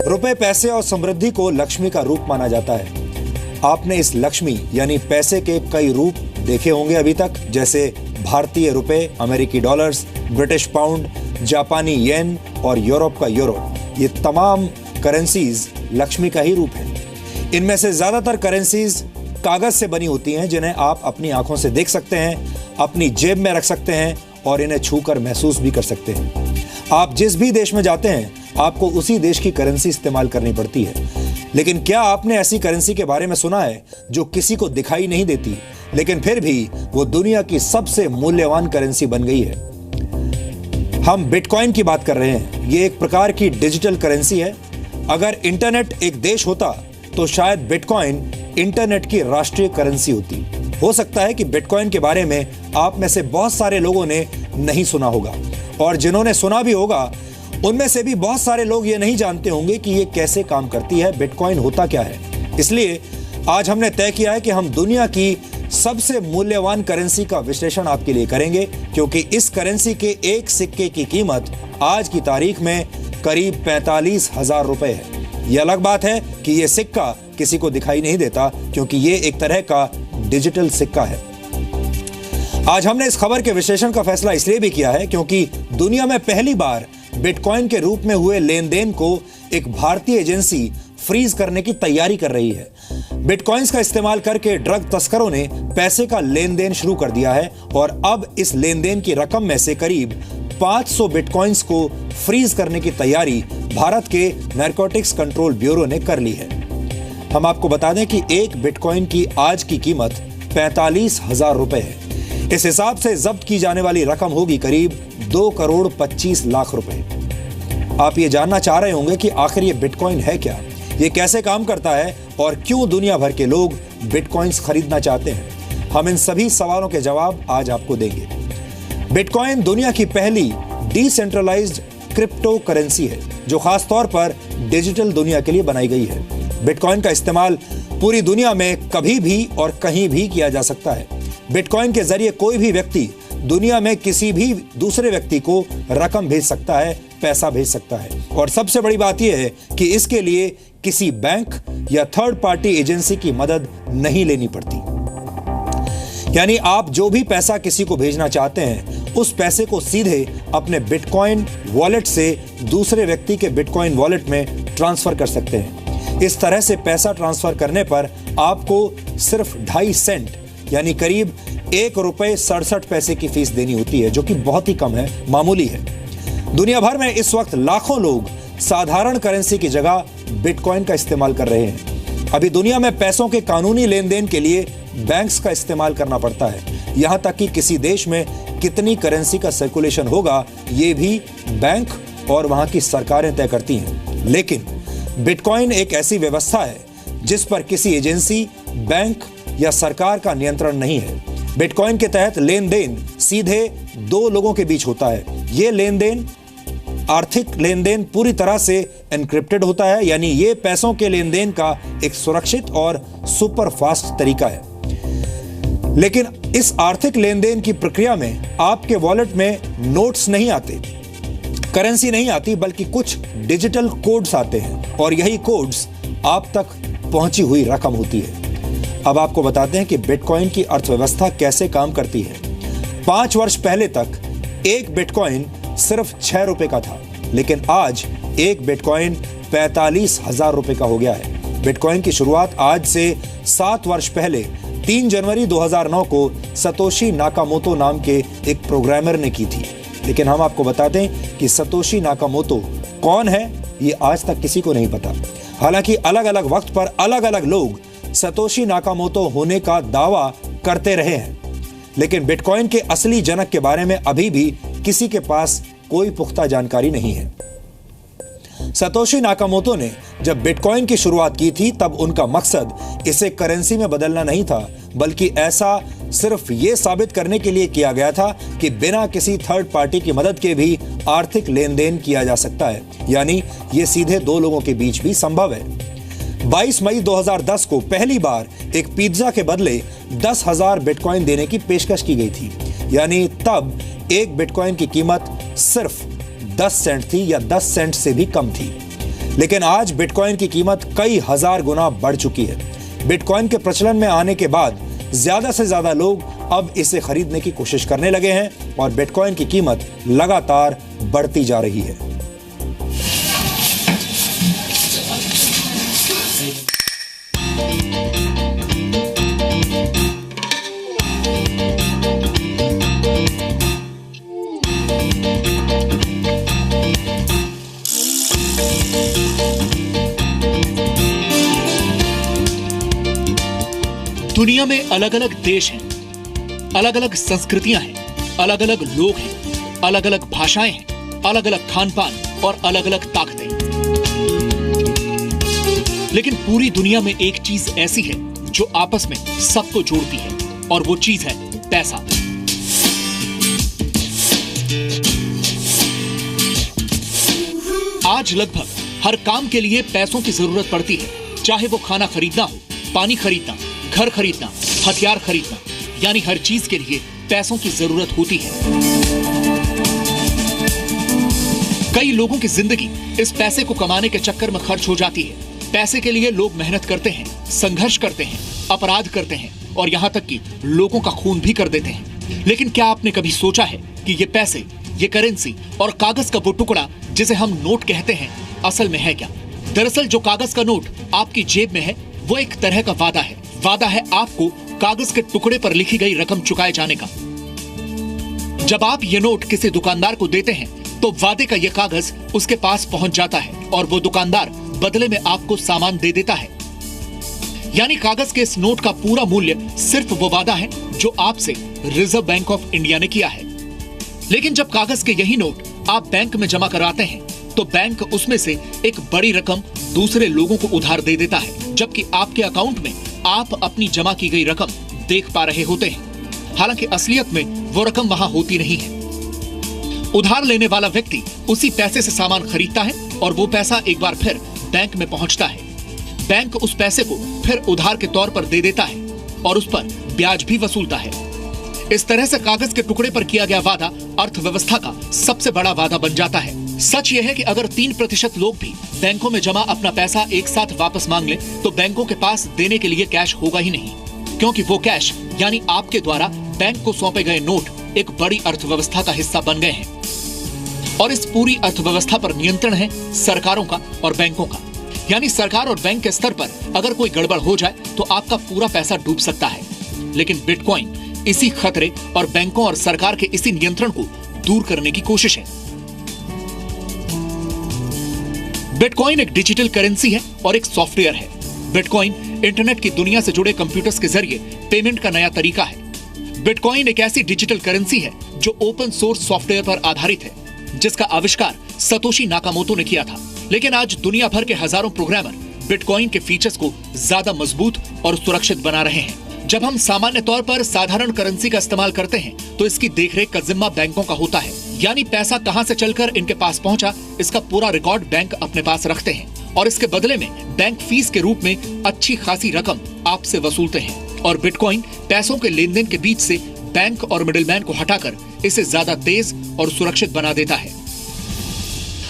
रुपए, पैसे और समृद्धि को लक्ष्मी का रूप माना जाता है। आपने इस लक्ष्मी यानी पैसे के कई रूप देखे होंगे अभी तक, जैसे भारतीय रुपए, अमेरिकी डॉलर्स, ब्रिटिश पाउंड, जापानी येन और यूरोप का यूरो। ये तमाम करेंसीज लक्ष्मी का ही रूप है। इनमें से ज्यादातर करेंसीज कागज से बनी होती हैं, जिन्हें आप अपनी आंखों से देख सकते हैं, अपनी जेब में रख सकते हैं और इन्हें छूकर महसूस भी कर सकते हैं। आप जिस भी देश में जाते हैं, आपको उसी देश की करेंसी इस्तेमाल करनी पड़ती है। लेकिन क्या आपने ऐसी करेंसी के बारे में सुना है जो किसी को दिखाई नहीं देती, लेकिन फिर भी वो दुनिया की सबसे मूल्यवान करेंसी बन गई है? हम बिटकॉइन की बात कर रहे हैं। ये एक प्रकार की डिजिटल करेंसी है। अगर इंटरनेट एक देश होता तो शायद बिटकॉइन इंटरनेट की राष्ट्रीय करेंसी होती। हो सकता है कि बिटकॉइन के बारे में आप में से बहुत सारे लोगों ने नहीं सुना होगा, और जिन्होंने सुना भी होगा उनमें से भी बहुत सारे लोग ये नहीं जानते होंगे कि ये कैसे काम करती है, बिटकॉइन होता क्या है। इसलिए आज हमने तय किया है कि हम दुनिया की सबसे मूल्यवान करेंसी का विश्लेषण आपके लिए करेंगे, क्योंकि इस करेंसी के एक सिक्के की कीमत आज की तारीख में करीब 45,000 रुपए है। यह अलग बात है कि यह सिक्का किसी को दिखाई नहीं देता, क्योंकि ये एक तरह का डिजिटल सिक्का है। आज हमने इस खबर के विश्लेषण का फैसला इसलिए भी किया है क्योंकि दुनिया में पहली बार बिटकॉइन के रूप में हुए लेन देन को एक भारतीय एजेंसी फ्रीज करने की तैयारी कर रही है। बिटकॉइंस का इस्तेमाल करके ड्रग तस्करों ने पैसे का लेन देन शुरू कर दिया है, और अब इस लेन देन की रकम में से करीब 500 बिटकॉइंस को फ्रीज करने की तैयारी भारत के नारकोटिक्स कंट्रोल ब्यूरो ने कर ली है। हम आपको बता दें कि एक बिटकॉइन की आज की कीमत 45,000 रुपए है। इस हिसाब से जब्त की जाने वाली रकम होगी करीब 2 करोड़ 25 लाख रुपए। आप ये जानना चाह रहे होंगे कि आखिर ये बिटकॉइन है क्या, ये कैसे काम करता है और क्यों दुनिया भर के लोग बिटकॉइंस खरीदना चाहते हैं। हम इन सभी सवालों के जवाब आज आपको देंगे। बिटकॉइन दुनिया की पहली डिसेंट्रलाइज्ड क्रिप्टो करेंसी है, जो खास तौर पर डिजिटल दुनिया के लिए बनाई गई है। बिटकॉइन का इस्तेमाल पूरी दुनिया में कभी भी और कहीं भी किया जा सकता है। बिटकॉइन के जरिए कोई भी व्यक्ति दुनिया में किसी भी दूसरे व्यक्ति को रकम भेज सकता है, पैसा भेज सकता है। और सबसे बड़ी बात यह है कि इसके लिए किसी बैंक या थर्ड पार्टी एजेंसी की मदद नहीं लेनी पड़ती। यानी आप जो भी पैसा किसी को भेजना चाहते हैं, उस पैसे को सीधे अपने बिटकॉइन वॉलेट से दूसरे व्यक्ति के बिटकॉइन वॉलेट में ट्रांसफर कर सकते हैं। इस तरह से पैसा ट्रांसफर करने पर आपको सिर्फ 2.5 सेंट यानी करीब 1 रुपए 67 पैसे की फीस देनी होती है, जो कि बहुत ही कम है, मामूली है। दुनिया भर में इस वक्त लाखों लोग साधारण करेंसी की जगह बिटकॉइन का इस्तेमाल कर रहे हैं। अभी दुनिया में पैसों के कानूनी लेन देन के लिए बैंक्स का इस्तेमाल करना पड़ता है। यहां तक कि किसी देश में कितनी करेंसी का सर्कुलेशन होगा, ये भी बैंक और वहां की सरकारें तय करती हैं। लेकिन बिटकॉइन एक ऐसी व्यवस्था है जिस पर किसी एजेंसी, बैंक या सरकार का नियंत्रण नहीं है। बिटकॉइन के तहत लेन देन सीधे 2 लोगों के बीच होता है। यह लेन देन, आर्थिक लेन देन, पूरी तरह से एनक्रिप्टेड होता है, यानी यह पैसों के लेन देन का एक सुरक्षित और सुपर फास्ट तरीका है। लेकिन इस आर्थिक लेन देन की प्रक्रिया में आपके वॉलेट में नोट्स नहीं आते, करेंसी नहीं आती, बल्कि कुछ डिजिटल कोड्स आते हैं, और यही कोड्स आप तक पहुंची हुई रकम होती है। अब आपको बताते हैं कि बिटकॉइन की अर्थव्यवस्था कैसे काम करती है। 5 वर्ष पहले तक एक बिटकॉइन सिर्फ 6 रुपए का था, लेकिन आज एक बिटकॉइन 45,000 रुपए का हो गया है। बिटकॉइन की शुरुआत आज से 7 वर्ष पहले 3 जनवरी 2009 को सतोशी नाकामोतो नाम के एक प्रोग्रामर ने की थी। लेकिन हम आपको बताते हैं कि सतोशी नाकामोतो कौन है, ये आज तक किसी को नहीं पता। हालांकि अलग अलग वक्त पर अलग अलग लोग सतोशी नाकामोतो होने का दावा करते रहे हैं, लेकिन बिटकॉइन के असली जनक के बारे में अभी भी किसी के पास कोई पुख्ता जानकारी नहीं है। सतोशी नाकामोतो ने जब बिटकॉइन की शुरुआत की थी, तब उनका मकसद इसे करेंसी में बदलना नहीं था, बल्कि ऐसा सिर्फ ये साबित करने के लिए किया गया था कि बिना किसी थर्ड पार्टी की मदद के भी आर्थिक लेन देन किया जा सकता है, यानी ये सीधे 2 लोगों के बीच भी संभव है। 22 मई 2010 को पहली बार एक पिज्जा के बदले 10,000 बिटकॉइन देने की पेशकश की गई थी, यानी तब एक बिटकॉइन की कीमत सिर्फ 10 सेंट थी, या 10 सेंट से भी कम थी। लेकिन आज बिटकॉइन की कीमत कई हजार गुना बढ़ चुकी है। बिटकॉइन के प्रचलन में आने के बाद ज्यादा से ज्यादा लोग अब इसे खरीदने की कोशिश करने लगे हैं और बिटकॉइन की कीमत लगातार बढ़ती जा रही है। दुनिया में अलग अलग देश हैं, अलग अलग संस्कृतियां हैं, अलग अलग लोग हैं, अलग अलग भाषाएं हैं, अलग अलग खान पान और अलग अलग ताकतें। लेकिन पूरी दुनिया में एक चीज ऐसी है जो आपस में सबको जोड़ती है और वो चीज है पैसा। आज लगभग हर काम के लिए पैसों की जरूरत पड़ती है, चाहे वो खाना खरीदना हो, पानी खरीदना, घर खरीदना, हथियार खरीदना, यानी हर चीज के लिए पैसों की जरूरत होती है। कई लोगों की जिंदगी इस पैसे को कमाने के चक्कर में खर्च हो जाती है। पैसे के लिए लोग मेहनत करते हैं, संघर्ष करते हैं, अपराध करते हैं और यहां तक कि लोगों का खून भी कर देते हैं। लेकिन क्या आपने कभी सोचा है कि ये पैसे, ये करेंसी और कागज का वो टुकड़ा जिसे हम नोट कहते हैं, असल में है क्या? दरअसल जो कागज का नोट आपकी जेब में है वो एक तरह का वादा है। वादा है आपको कागज के टुकड़े पर लिखी गई रकम चुकाए जाने का। जब आप ये नोट किसी दुकानदार को देते हैं तो वादे का ये कागज उसके पास पहुंच जाता है और वो दुकानदार बदले में आपको सामान दे देता है। यानी कागज के इस नोट का पूरा मूल्य सिर्फ वो वादा है जो आपसे रिजर्व बैंक ऑफ इंडिया ने किया है। लेकिन जब कागज के यही नोट आप बैंक में जमा कराते हैं तो बैंक उसमें से एक बड़ी रकम दूसरे लोगों को उधार दे देता है, जबकि आपके अकाउंट में आप अपनी जमा की गई रकम देख पा रहे होते हैं। हालांकि असलियत में वो रकम वहां होती नहीं है। उधार लेने वाला व्यक्ति उसी पैसे से सामान खरीदता है और वो पैसा एक बार फिर बैंक में पहुंचता है। बैंक उस पैसे को फिर उधार के तौर पर दे देता है और उस पर ब्याज भी वसूलता है। इस तरह से कागज के टुकड़े पर किया गया वादा अर्थव्यवस्था का सबसे बड़ा वादा बन जाता है। सच यह है कि अगर 3% लोग भी बैंकों में जमा अपना पैसा एक साथ वापस मांग ले तो बैंकों के पास देने के लिए कैश होगा ही नहीं, क्योंकि वो कैश यानी आपके द्वारा बैंक को सौंपे गए नोट एक बड़ी अर्थव्यवस्था का हिस्सा बन गए हैं। और इस पूरी अर्थव्यवस्था पर नियंत्रण है सरकारों का और बैंकों का। यानी सरकार और बैंक के स्तर पर अगर कोई गड़बड़ हो जाए तो आपका पूरा पैसा डूब सकता है। लेकिन बिटकॉइन इसी खतरे और बैंकों और सरकार के इसी नियंत्रण को दूर करने की कोशिश है। बिटकॉइन एक डिजिटल करेंसी है और एक सॉफ्टवेयर है। बिटकॉइन इंटरनेट की दुनिया से जुड़े कंप्यूटर्स के जरिए पेमेंट का नया तरीका है। बिटकॉइन एक ऐसी डिजिटल करेंसी है जो ओपन सोर्स सॉफ्टवेयर पर आधारित है, जिसका आविष्कार सतोशी नाकामोटो ने किया था। लेकिन आज दुनिया भर के हजारों प्रोग्रामर बिटकॉइन के फीचर्स को ज्यादा मजबूत और सुरक्षित बना रहे हैं। जब हम सामान्य तौर पर साधारण करेंसी का इस्तेमाल करते हैं तो इसकी देखरेख का जिम्मा बैंकों का होता है। यानी पैसा कहां से चलकर इनके पास पहुंचा, इसका पूरा रिकॉर्ड बैंक अपने पास रखते हैं और इसके बदले में बैंक फीस के रूप में अच्छी खासी रकम आपसे वसूलते हैं। और बिटकॉइन पैसों के लेन देन के बीच से बैंक और मिडिलमैन को हटाकर इसे ज्यादा तेज और सुरक्षित बना देता है।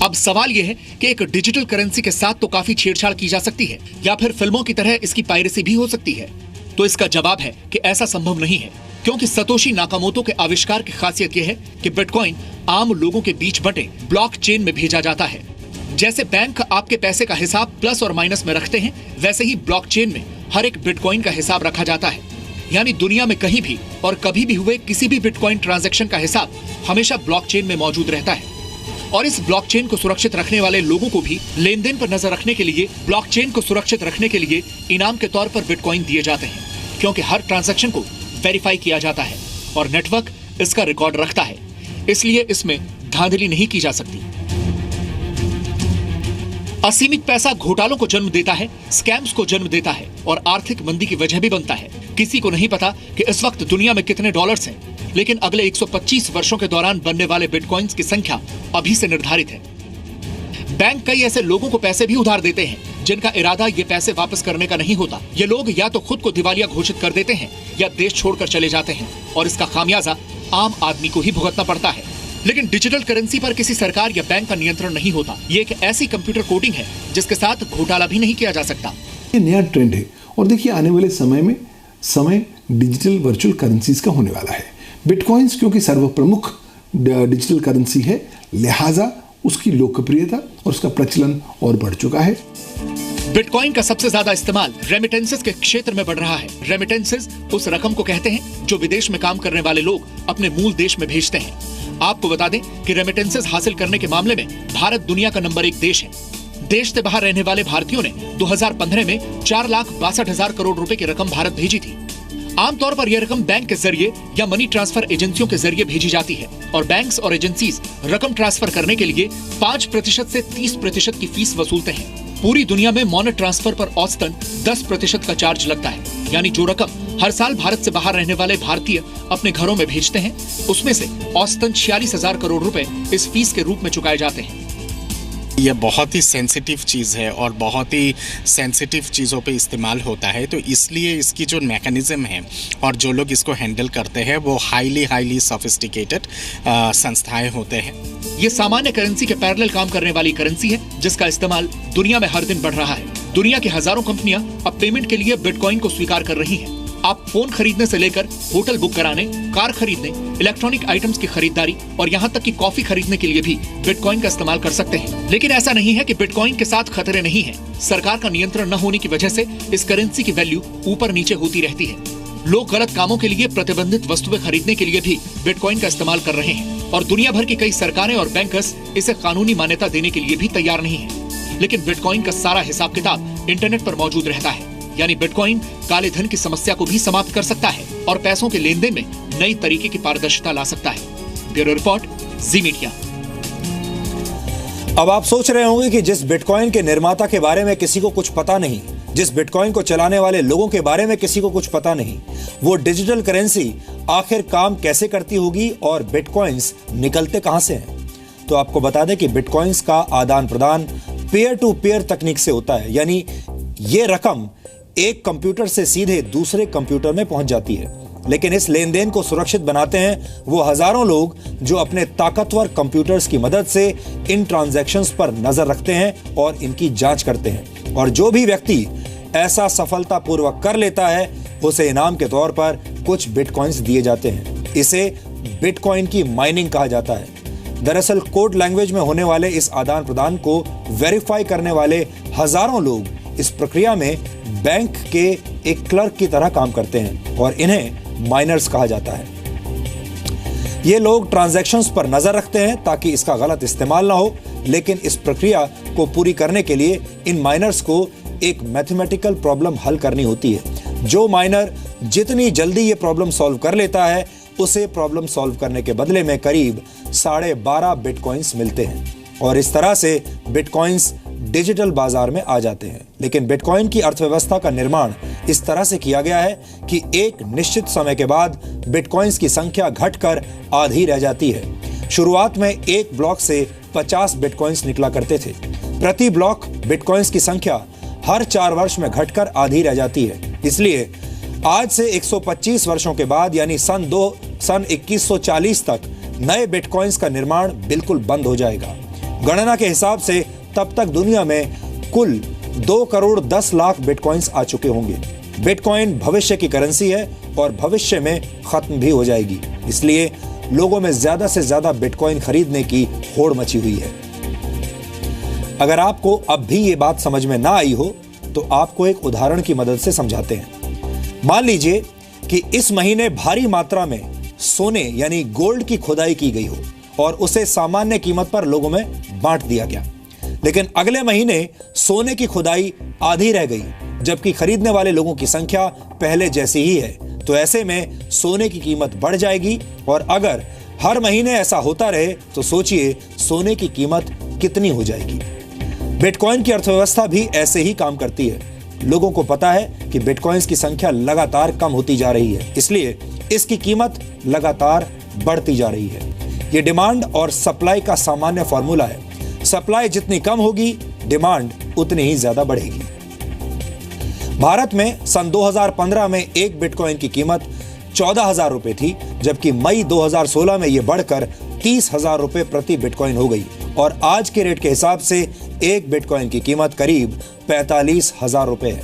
अब सवाल यह है कि एक डिजिटल करेंसी के साथ तो काफी छेड़छाड़ की जा सकती है या फिर फिल्मों की तरह इसकी पायरेसी भी हो सकती है। तो इसका जवाब है कि ऐसा संभव नहीं है, क्योंकि सतोशी नाकामोटो के आविष्कार की खासियत यह है कि बिटकॉइन आम लोगों के बीच बंटे ब्लॉकचेन में भेजा जाता है। जैसे बैंक आपके पैसे का हिसाब प्लस और माइनस में रखते हैं, वैसे ही ब्लॉकचेन में हर एक बिटकॉइन का हिसाब रखा जाता है। यानी दुनिया में कहीं भी और कभी भी हुए किसी भी बिटकॉइन ट्रांजैक्शन का हिसाब हमेशा ब्लॉकचेन में मौजूद रहता है। और इस ब्लॉकचेन को सुरक्षित रखने वाले लोगों को भी लेन देन पर नजर रखने के लिए, ब्लॉकचेन को सुरक्षित रखने के लिए इनाम के तौर पर बिटकॉइन दिए जाते हैं, क्योंकि हर ट्रांजैक्शन को वेरीफाई किया जाता है और नेटवर्क इसका रिकॉर्ड रखता है। इसलिए इसमें धांधली नहीं की जा सकती। असीमित पैसा घोटालों को जन्म देता है, स्कैम्स को जन्म देता है और आर्थिक मंदी की वजह भी बनता है। किसी को नहीं पता कि इस वक्त दुनिया में कितने डॉलर्स हैं, लेकिन अगले 125 वर्षों के दौरान बनने वाले बिटकॉइंस की संख्या अभी से निर्धारित है। बैंक कई ऐसे लोगों को पैसे भी उधार देते हैं जिनका इरादा ये पैसे वापस करने का नहीं होता। ये लोग या तो खुद को दिवालिया घोषित कर देते हैं या देश छोड़कर चले जाते हैं और इसका खामियाजा आम आदमी को ही भुगतना पड़ता है। लेकिन डिजिटल करेंसी पर किसी सरकार या बैंक का नियंत्रण नहीं होता। ये एक ऐसी कंप्यूटर कोडिंग है जिसके साथ घोटाला भी नहीं किया जा सकता। ये नया ट्रेंड है और देखिए आने वाले समय में डिजिटल वर्चुअल करेंसीज का होने वाला है। बिटकॉइंस क्योंकि सर्वप्रमुख डिजिटल करेंसी है, लिहाजा उसकी लोकप्रियता और उसका प्रचलन और बढ़ चुका है। बिटकॉइन का सबसे ज्यादा इस्तेमाल रेमिटेंसेस के क्षेत्र में बढ़ रहा है। रेमिटेंसेस उस रकम को कहते हैं जो विदेश में काम करने वाले लोग अपने मूल देश में भेजते हैं। आपको बता दें कि रेमिटेंसेस हासिल करने के मामले में भारत दुनिया का नंबर 1 देश है। देश से बाहर रहने वाले भारतीयों ने 2015 में 4,62,000 करोड़ रुपए की रकम भारत भेजी थी। आमतौर पर यह रकम बैंक के जरिए या मनी ट्रांसफर एजेंसियों के जरिए भेजी जाती है और बैंक्स और एजेंसीज रकम ट्रांसफर करने के लिए 5% से 30% की फीस वसूलते हैं। पूरी दुनिया में मनी ट्रांसफर पर औसतन 10% का चार्ज लगता है, यानी जो रकम हर साल भारत से बाहर रहने वाले भारतीय अपने घरों में भेजते हैं, उसमें से औसतन 46,000 करोड़ रुपए इस फीस के रूप में चुकाए जाते हैं। यह बहुत ही सेंसिटिव चीज़ है और बहुत ही सेंसिटिव चीज़ों पे इस्तेमाल होता है, तो इसलिए इसकी जो मैकेनिज्म है और जो लोग इसको हैंडल करते हैं वो हाईली सोफिस्टिकेटेड संस्थाएं होते हैं। ये सामान्य करेंसी के पैरेलल काम करने वाली करेंसी है जिसका इस्तेमाल दुनिया में हर दिन बढ़ रहा है। दुनिया की हजारों कंपनियां अब पेमेंट के लिए बिटकॉइन को स्वीकार कर रही हैं। आप फोन खरीदने से लेकर होटल बुक कराने, कार खरीदने, इलेक्ट्रॉनिक आइटम्स की खरीदारी और यहाँ तक कि कॉफी खरीदने के लिए भी बिटकॉइन का इस्तेमाल कर सकते हैं। लेकिन ऐसा नहीं है कि बिटकॉइन के साथ खतरे नहीं हैं। सरकार का नियंत्रण न होने की वजह से इस करेंसी की वैल्यू ऊपर नीचे होती रहती है। लोग गलत कामों के लिए प्रतिबंधित वस्तुएं खरीदने के लिए भी बिटकॉइन का इस्तेमाल कर रहे हैं और दुनिया भर की कई सरकारें और बैंकर्स इसे कानूनी मान्यता देने के लिए भी तैयार नहीं है। लेकिन बिटकॉइन का सारा हिसाब किताब इंटरनेट पर मौजूद रहता है, यानी बिटकॉइन काले धन की समस्या को भी समाप्त कर सकता है और पैसों के लेन देन में नई तरीके की पारदर्शिता ला सकता है। ब्यूरो रिपोर्ट, जी मीडिया। अब आप सोच रहे होंगे कि जिस बिटकॉइन के निर्माता के बारे में किसी को कुछ पता नहीं, जिस बिटकॉइन को चलाने वाले लोगों के बारे में किसी को कुछ पता नहीं, वो डिजिटल करेंसी आखिर काम कैसे करती होगी और बिटकॉइंस निकलते कहां से हैं। तो आपको बता दें कि बिटकॉइंस का आदान प्रदान पीयर टू पीयर तकनीक से होता है, यानी ये रकम एक कंप्यूटर से सीधे दूसरे कंप्यूटर में पहुंच जाती है। लेकिन इस लेन देन को सुरक्षित बनाते हैं वो हजारों लोग जो अपने ताकतवर कंप्यूटर्स की मदद से इन ट्रांजैक्शंस पर नजर रखते हैं और इनकी जांच करते हैं। और जो भी व्यक्ति ऐसा सफलतापूर्वक कर लेता है उसे इनाम के तौर पर कुछ बिटकॉइंस दिए जाते हैं। इसे बिटकॉइन की माइनिंग कहा जाता है। दरअसल कोड लैंग्वेज में होने वाले इस आदान प्रदान को वेरीफाई करने वाले हजारों लोग इस प्रक्रिया में बैंक के एक क्लर्क की तरह काम करते हैं और इन्हें माइनर्स कहा जाता है। ये लोग ट्रांजैक्शंस पर नजर रखते हैं ताकि इसका गलत इस्तेमाल ना हो, लेकिन इस प्रक्रिया को पूरी करने के लिए इन माइनर्स को एक मैथमेटिकल प्रॉब्लम हल करनी होती है। जो माइनर जितनी जल्दी ये प्रॉब्लम सॉल्व कर लेता है उसे प्रॉब्लम सॉल्व करने के बदले में करीब 12.5 बिटकॉइंस मिलते हैं और इस तरह से बिटकॉइंस डिजिटल बाजार में आ जाते हैं। लेकिन बिटकॉइन की अर्थव्यवस्था का निर्माण इस तरह से किया गया है कि एक निश्चित समय के बाद बिटकॉइंस की संख्या घटकर आधी रह जाती है। शुरुआत में एक ब्लॉक से 50 बिटकॉइंस निकला करते थे। प्रति ब्लॉक बिटकॉइंस की संख्या हर 4 वर्ष में घटकर आधी रह जाती है। इसलिए आज से 125 वर्षों के बाद यानी सन 2140 तक नए बिटकॉइंस का निर्माण बिल्कुल बंद हो जाएगा। गणना के हिसाब से तब तक दुनिया में कुल 2 करोड़ 10 लाख बिटकॉइंस आ चुके होंगे। बिटकॉइन भविष्य की करेंसी है और भविष्य में खत्म भी हो जाएगी। इसलिए लोगों में ज्यादा से ज्यादा बिटकॉइन खरीदने की होड़ मची हुई है। अगर आपको अब भी ये बात समझ में ना आई हो तो आपको एक उदाहरण की मदद से समझाते हैं। मान लीजिए कि इस महीने भारी मात्रा में सोने यानी गोल्ड की खुदाई की गई हो और उसे सामान्य कीमत पर लोगों में बांट दिया गया। लेकिन अगले महीने सोने की खुदाई आधी रह गई जबकि खरीदने वाले लोगों की संख्या पहले जैसी ही है। तो ऐसे में सोने की कीमत बढ़ जाएगी और अगर हर महीने ऐसा होता रहे तो सोचिए सोने की कीमत कितनी हो जाएगी। बिटकॉइन की अर्थव्यवस्था भी ऐसे ही काम करती है। लोगों को पता है कि बिटकॉइंस की संख्या लगातार कम होती जा रही है, इसलिए इसकी कीमत लगातार बढ़ती जा रही है। ये डिमांड और सप्लाई का सामान्य फॉर्मूला है। सप्लाई जितनी कम होगी डिमांड उतनी ही ज्यादा बढ़ेगी। भारत में सन 2015 में एक बिटकॉइन की कीमत 14,000 रुपए थी, जबकि मई 2016 में यह बढ़कर 30,000 रुपए प्रति बिटकॉइन हो गई और आज के रेट के हिसाब से एक बिटकॉइन की कीमत करीब 45,000 रुपए है।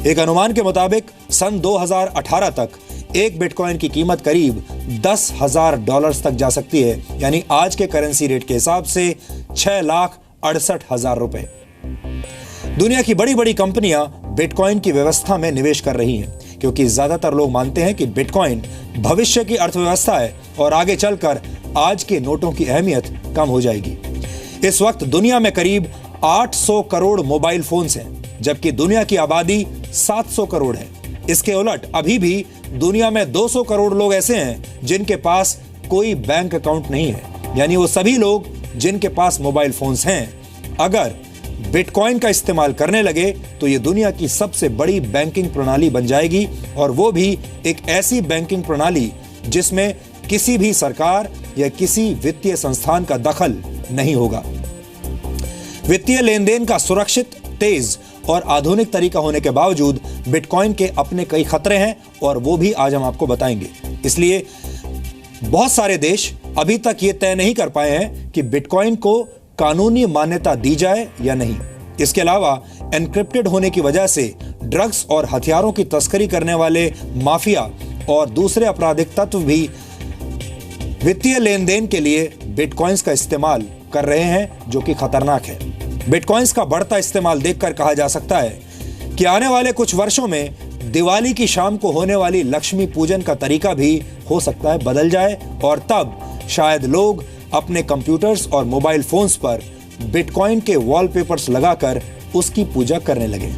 एक अनुमान के मुताबिक सन 2018 तक एक बिटकॉइन की कीमत करीब $10,000 तक जा सकती है, यानी आज के करेंसी रेट के हिसाब से 6,68,000 रुपए। दुनिया की बड़ी बड़ी कंपनियां बिटकॉइन की व्यवस्था में निवेश कर रही हैं, क्योंकि ज्यादातर लोग मानते हैं कि बिटकॉइन भविष्य की अर्थव्यवस्था है और आगे चलकर आज के नोटों की अहमियत कम हो जाएगी। इस वक्त दुनिया में करीब 800 करोड़ मोबाइल फोन्स हैं, जबकि दुनिया की आबादी 700 करोड़ है। इसके उलट अभी भी दुनिया में 200 करोड़ लोग ऐसे हैं जिनके पास कोई बैंक अकाउंट नहीं है, यानी वो सभी लोग जिनके पास मोबाइल फोन्स हैं अगर बिटकॉइन का इस्तेमाल करने लगे तो ये दुनिया की सबसे बड़ी बैंकिंग प्रणाली बन जाएगी, और वो भी एक ऐसी बैंकिंग प्रणाली जिसमें किसी भी सरकार या किसी वित्तीय संस्थान का दखल नहीं होगा। वित्तीय लेन देन का सुरक्षित, तेज और आधुनिक तरीका होने के बावजूद बिटकॉइन के अपने कई खतरे हैं और वो भी आज हम आपको बताएंगे। इसलिए बहुत सारे देश अभी तक ये तय नहीं कर पाए हैं कि बिटकॉइन को कानूनी मान्यता दी जाए या नहीं। इसके अलावा एन्क्रिप्टेड होने की वजह से ड्रग्स और हथियारों की तस्करी करने वाले माफिया और दूसरे आपराधिक तत्व भी वित्तीय लेन देन के लिए बिटकॉइंस का इस्तेमाल कर रहे हैं, जो कि खतरनाक है। बिटकॉइंस का बढ़ता इस्तेमाल देखकर कहा जा सकता है कि आने वाले कुछ वर्षों में दिवाली की शाम को होने वाली लक्ष्मी पूजन का तरीका भी हो सकता है बदल जाए, और तब शायद लोग अपने कंप्यूटर्स और मोबाइल फोन्स पर बिटकॉइन के वॉलपेपर्स लगाकर उसकी पूजा करने लगे।